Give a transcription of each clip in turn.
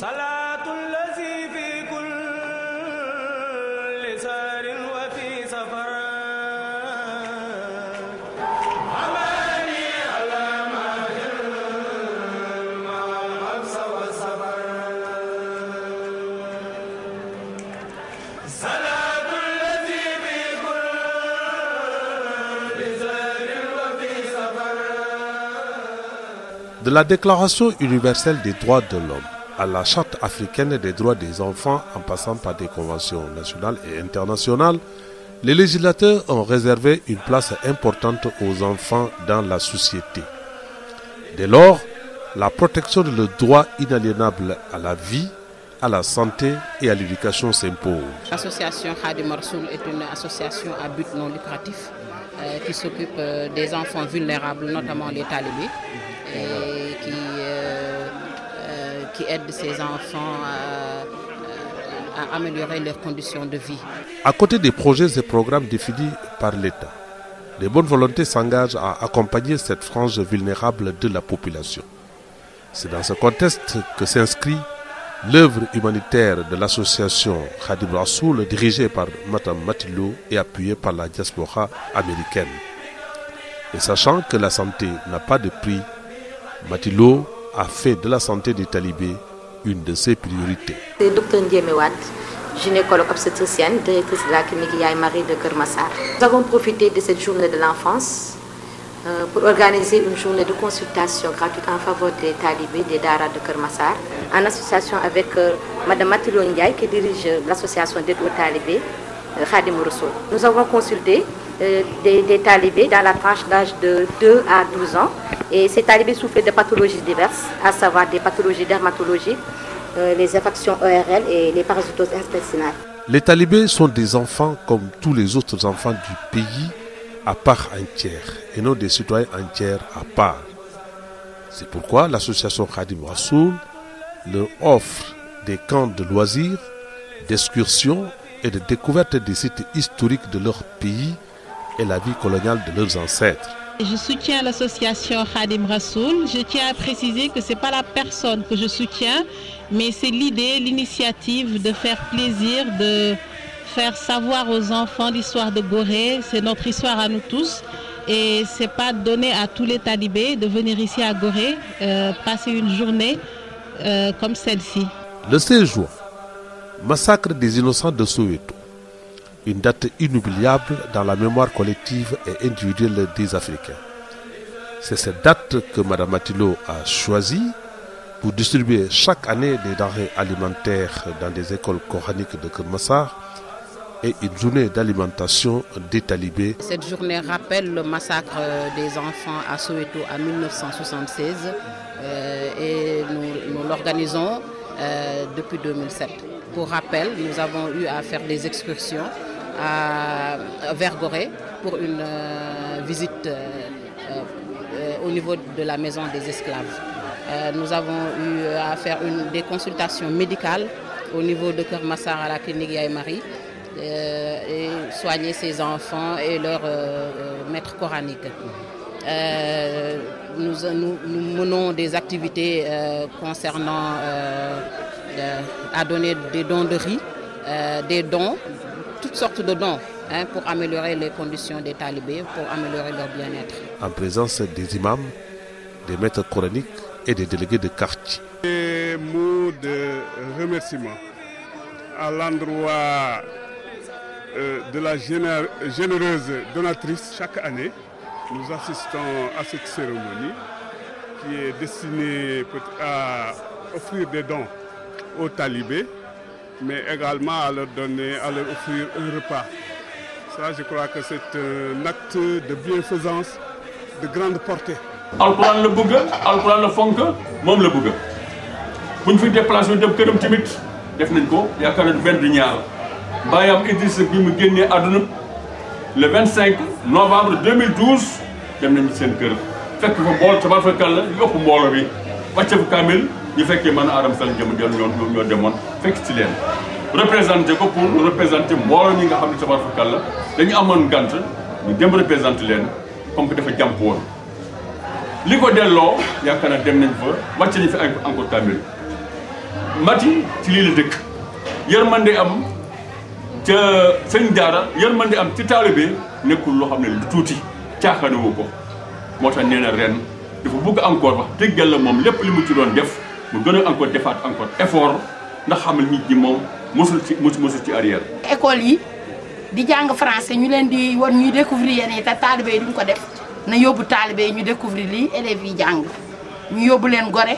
De la Déclaration universelle des droits de l'homme à la Charte africaine des droits des enfants en passant par des conventions nationales et internationales, les législateurs ont réservé une place importante aux enfants dans la société. Dès lors, la protection de le droit inaliénable à la vie, à la santé et à l'éducation s'impose. L'association Khadim Rassoul est une association à but non lucratif qui s'occupe des enfants vulnérables, notamment les talibés, et qui aide ces enfants à améliorer leurs conditions de vie. À côté des projets et programmes définis par l'État, les bonnes volontés s'engagent à accompagner cette frange vulnérable de la population. C'est dans ce contexte que s'inscrit l'œuvre humanitaire de l'association Khadim Rassoul, dirigée par Mme Matilo et appuyée par la diaspora américaine. Et sachant que la santé n'a pas de prix, Matilo a fait de la santé des talibés une de ses priorités. C'est Dr Ndiémé Wade, gynécologue obstétricienne, directrice de la clinique Yaye Marie de Keur Massar. Nous avons profité de cette journée de l'enfance pour organiser une journée de consultation gratuite en faveur des talibés des Daara de Keur Massar, en association avec Mme Matilo Ndiaye qui dirige l'association d'aide aux talibés Khadim Rassoul. Nous avons consulté des talibés dans la tranche d'âge de 2 à 12 ans. Et ces talibés souffrent de pathologies diverses, à savoir des pathologies dermatologiques, les infections ORL et les parasitoses intestinales. Les talibés sont des enfants comme tous les autres enfants du pays, à part entière, et non des citoyens entiers à part. C'est pourquoi l'association Khadim Rassoul leur offre des camps de loisirs, d'excursions et de découverte des sites historiques de leur pays et la vie coloniale de leurs ancêtres. Je soutiens l'association Khadim Rassoul. Je tiens à préciser que ce n'est pas la personne que je soutiens, mais c'est l'idée, l'initiative de faire plaisir, de faire savoir aux enfants l'histoire de Gorée. C'est notre histoire à nous tous. Et ce n'est pas donné à tous les talibés de venir ici à Gorée, passer une journée comme celle-ci. Le 16 juin, massacre des innocents de Soweto. Une date inoubliable dans la mémoire collective et individuelle des Africains. C'est cette date que Mme Matilo a choisie pour distribuer chaque année des denrées alimentaires dans des écoles coraniques de Keur Massar et une journée d'alimentation des talibés. Cette journée rappelle le massacre des enfants à Soweto en 1976 et nous l'organisons depuis 2007. Pour rappel, nous avons eu à faire des excursions vers Gorée pour une visite au niveau de la maison des esclaves. Nous avons eu à faire des consultations médicales au niveau de Keur Massar à la clinique Yaye Marie et soigner ces enfants et leurs maîtres coraniques. Nous menons des activités concernant à donner des dons de riz, des dons, toutes sortes de dons pour améliorer les conditions des talibés, pour améliorer leur bien-être. En présence des imams, des maîtres coraniques et des délégués de quartier. Des mots de remerciement à l'endroit de la généreuse donatrice. Chaque année, nous assistons à cette cérémonie qui est destinée à offrir des dons aux talibés, mais également à leur offrir un repas. Ça, je crois que c'est un acte de bienfaisance de grande portée. Alxuraan la bëgg, alxuraan la fonk, moom la bëgg. Bu ñu fi déplacé dem këram tamit def nañ ko yaakaar naa benn du ñaar. Baayam Idrissa bi mu génnee àdduna le 25 novembre 2012 dem nañ seen kër. Fekk fa mbooloo tabaarkalla yokk mbooloo bi wàcce fa kaamil ñu fekkee man Adama Sall jëm ñoo demoon fekk ci leen. Représenté ko pour représenter mbooloo ñi nga xam ne tabaarkalla dañu amoon gànt ñu dem représenté leen comme que dafa jàmp woon. Li ko delloo yaakaar naa dem nañ fa wàcce nañ fi encore tamit Mati ci lii la dëkk yërmande am ca sëñ daara yërmande am ci taalibe nekkul loo xam ne lu tuuti caaxaanewoo ko moo tax nee na ren dafa bëgg encore wax dëgg yàlla moom lépp li mu ci doon def mu gën a encore defaat encore effort ndax xamal nit ñi moom mosul ci arrière. école yi di jàng français ñu leen di war ñuy découvrir yenn yi te taalibe yi duñ ko def na yóbbu taalibe yi ñu découvrir lii élèves yi jàng ñu yóbbu leen Gorée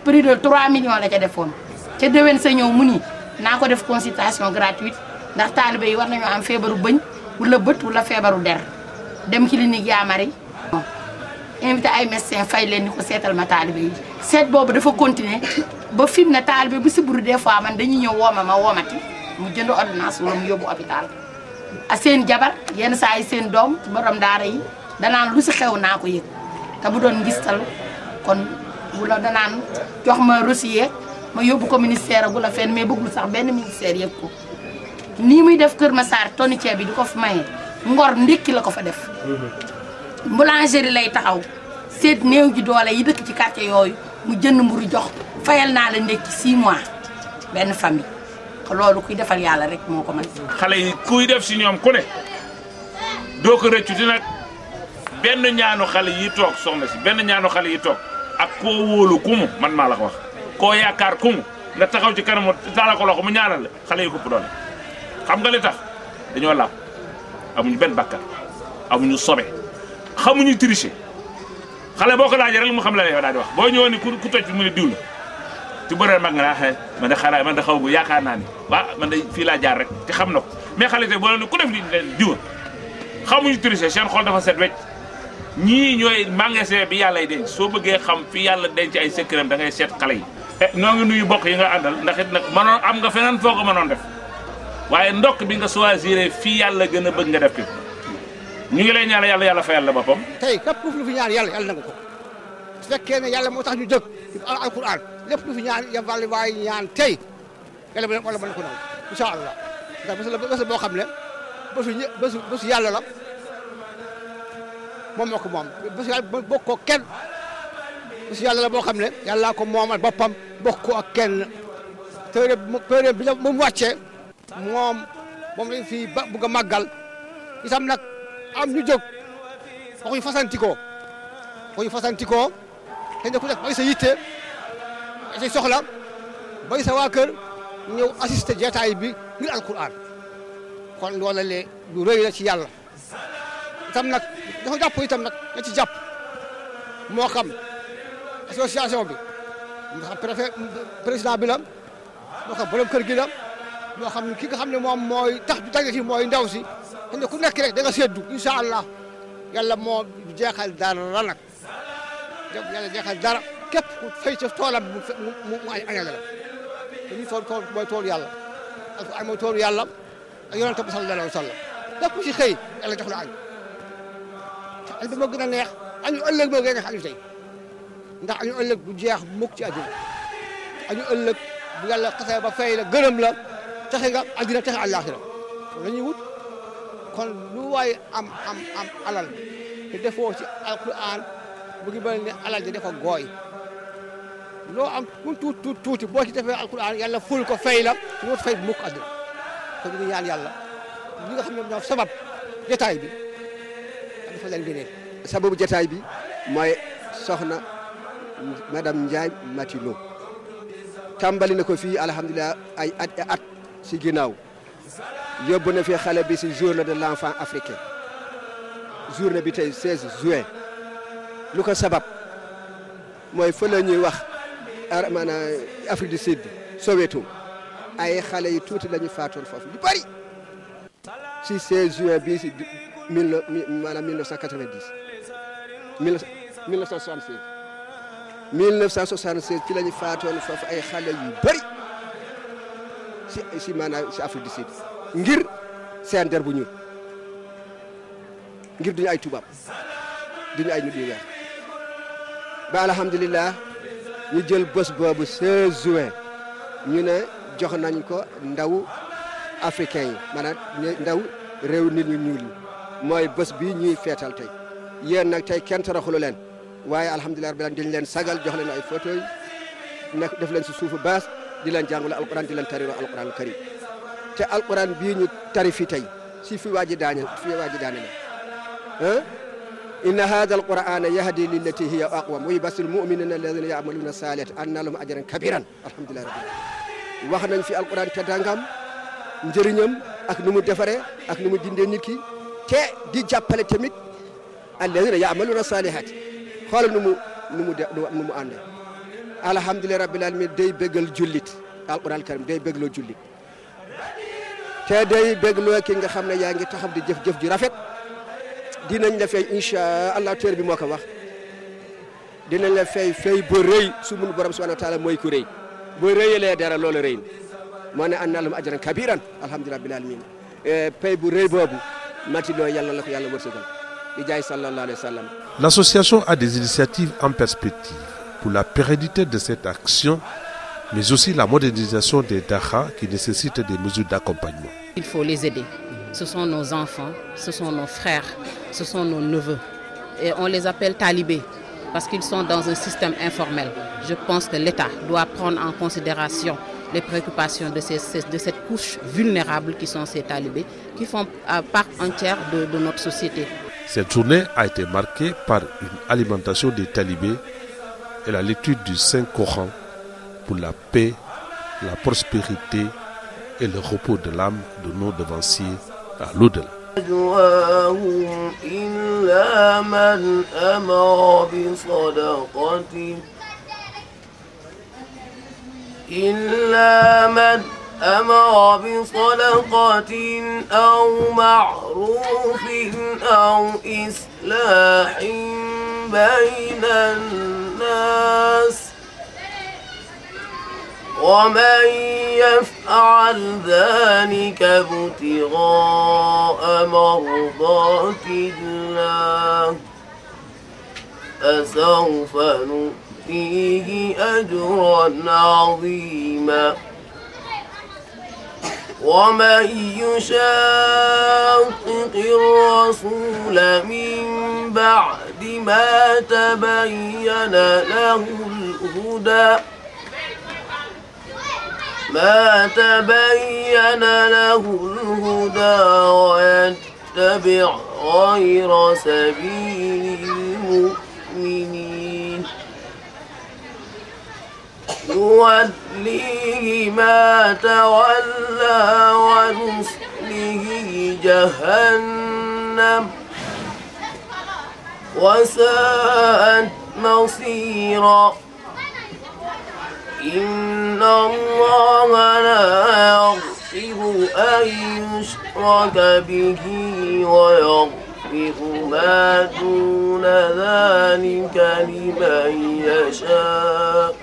prix de 3 millions la ca defoon ca déwén sa ñëw mu ni naa ko def consultation gratuite ndax taalibe yi war nañoo am feebaru bëñ wala bët wala feebaru der dem clinique Yaa Mari invité ay médecins fay leen ni ko seetal ma taalibe yi seet boobu dafa continuer ba fi mu ne taalibe bu siburu des fois man dañuy ñëw wooma ma woomati mu jënd ordonnance wala mu yóbbu hôpital a seen jabar yenn saa yi seen doom borom daara yi danaan lu si xew naa ko yëg te bu doon ngistal kon wala danaan jox ma dossier ma yóbbu ko ministère gu la fenn mais bëggul sax benn ministère yëg ko nii muy def Kër Massar tonni ceeb bi di ko fi maye Ngor ndékki la ko fa def boulangerie lay taxaw seet néew ji doole yi dëkk ci quartier yooyu mu jënd mburu jox fayal naa la ndékki 6 mois benn famille loolu kuy defal yàlla rek moo ko mën. xale yi kuy def si ñoom ku ne doo ko rëccu di nag benn ñaanu xale yi toog soxna si benn ñaanu xale yi toog ak koo wóolu kumu man maa la ko wax koo yaakaar kumu nga taxaw ci kanamu taalal ko loxo mu ñaanal la xale yi ko doole xam nga li tax dañoo làpp amuñu benn bakkar amuñu sobe xamuñu tricher xale boo ko laajee rek mu xam la yow daal di wax boo ñëwoon ni ku toj fi mu ne diw la ci bëree mag nga naa xëy man de xalaat man de xaw ma yaakaar naa ni waa man de fii laa jaar rek te xam na ko mais xale tey boo leen ku def li leen diwa xamuñu tricher seen xol dafa set wecc ñii ñooy magasin bi yàlla denc soo bëggee xam fi yàlla denc ay secret da ngay seet xale yi. noo ngi nuyu bokk yi nga àndal ndax it nag mënoon am nga feneen foo ko mënoon def waaye ndokk bi nga choisir fii yàlla gën a bëgg nga def ki ñu ngi lay ñaan yàlla fayal la boppam. tey képp ku fi ñaan yàlla nangu ko su fekkee ne yàlla moo tax ñu jóg alquran lépp lu fi ñaan yàlla waaye ñaan tey yàlla wala mën ko nangu incha allah ndax bés la boo xam ne bésu yàlla la moom moo ko moom bésu yàlla bokk ko kenn bésu yàlla la boo xam ne yàllaa ko moomal boppam bokk ko ak kenn téere bi mu wàccee moom lañ fi bëgg a màggal itam nag am ñu jóg waxuñu fasantikoo te ne ku nekk bay sa yitte say soxla bay sa waa kër ñëw assisté jeetaay bi ngir alquran kon loola lee lu rëy la ci yàlla itam nag dafa jàpp itam nag na ci jàpp moo xam association bi moo xam président bi la moo xam borom kër gi la moo xam ki nga xam ne moom mooy tax du daje fi mooy ndaw si te ne ku nekk rek da nga seddu incha allah yàlla moo jeexal dara nag yàlla jeexal dara képp ku fay ca toolam mu añale la te ñu tool mooy toolu yàlla alquran mooy toolu yàlla ak yonent bi sallallahu alayhi wa sallam képp ku si xëy yàlla jox la añ añ bi moo gën a neex añu ëllëg moo gën a neex añu tey ndax añu ëllëg du jeex mukk ci àddina añu ëllëg bu yàlla xasee ba fay la gërëm la texe nga àddina texe àllaaxira la ñuy wut kon lu waay am alal te defoo ci alquran bu ngi mel ne alal ji dafa gooy loo am mu tuuti boo ci defee alquran yàlla ful ko fay la su ñu fay mukk àddina kon ñu ngi ñaan yàlla ñi nga xam ne ñoo sabab jotaay bi dafa leen gëneel. sababu jotaay bi mooy soxna madame Ndiaye Mati Lo tàmbali na ko fii alhamdulilah ay at si ginnaaw yóbbu na fi xale bi si journée de l'enfant africain journée bi tey 16 juin lu ko sabab mooy fa la ñuy wax maanaam Afrique du Sud Soweto ay xale yu tuuti la ñu faatoon foofu yu bari si 16 juin bii si maanaam 1976 ci la ñu faatoon foofu ay xale yu bari si maanaam si Afrique du Sud ngir seen der bu ñuul ngir duñu ay tubaab duñu ay nit yu weex ba alhamdulilah ñu jël bés boobu 16 juin ñu ne jox nañ ko ndaw africain yi maanaam ndaw réew nit ñu ñuul yi mooy bés bi ñuy feetal tey yéen nag tey kenn taraxulu leen waaye alhamdulilah rabbil alamin dañ leen sagal jox leen ay photo yi nekk def leen si suufu baas di leen jàngale alquran di leen tariroo alquran karim te alquran bii ñu tari fi tey si fi waaji daane la inna hadha alqur'ana yahdi lillati hiya aqwam wa yubashshiru almu'minina alladhina ya'maluna as-salihati anna lahum ajran kabiran alhamdulillah rabbil wax nañ fi alquran te dangam njëriñam ak nu mu defaree ak nu mu dindee nit ki te di jàppale tamit alladhina ya'maluna as-salihati xoolal nu mu àndee alhamdulillah rabbil alamin day bégal jullit alquran karim day bégloo jullit te day bégloo ki nga xam ne yaa ngi taxaw di jëf ju rafet dinañ la fay incha allah teer bi moo ko wax dinañ la fay bu rëy su mun borom subhanahu wa taala mooy ku rëy boo rëyalee dara loolu rëy na moo ne anna lahum ajran kabiran alhamdulillah rabbil alamin pay bu rëy boobu mati loo yàlla la ko yàlla wërsëgal di jaay sallallahu alayhi wa sallam. L'association a des initiatives en perspective pour la pérennité de cette action, mais aussi la modernisation des daara qui nécessitent des mesures d'accompagnement. Il faut les aider. Ce sont nos enfants, ce sont nos frères, ce sont nos neveux. Et on les appelle talibés parce qu'ils sont dans un système informel. Je pense que l'État doit prendre en considération les préoccupations de cette couche vulnérable qui sont ces talibés, qui font part entière de notre société. Cette journée a été marquée par une alimentation des talibés et la lecture du Saint-Coran pour la paix, la prospérité et le repos de l'âme de nos devanciers à l'au-delà. أمر بصدقة أو معروف أو إصلاح بين الناس ومن يفعل ذلك ابتغاء مرضات الله فسوف نؤتيه أجرا عظيما ومن يشاقق الرسول من بعد ما تبين له الهدى ويتبع غير سبيل المؤمنين نوليه ما تولى ونصله جهنم وساءت مصيرا إن الله لا يغفر أن يشرك به ويغفر ما دون ذلك لمن يشاء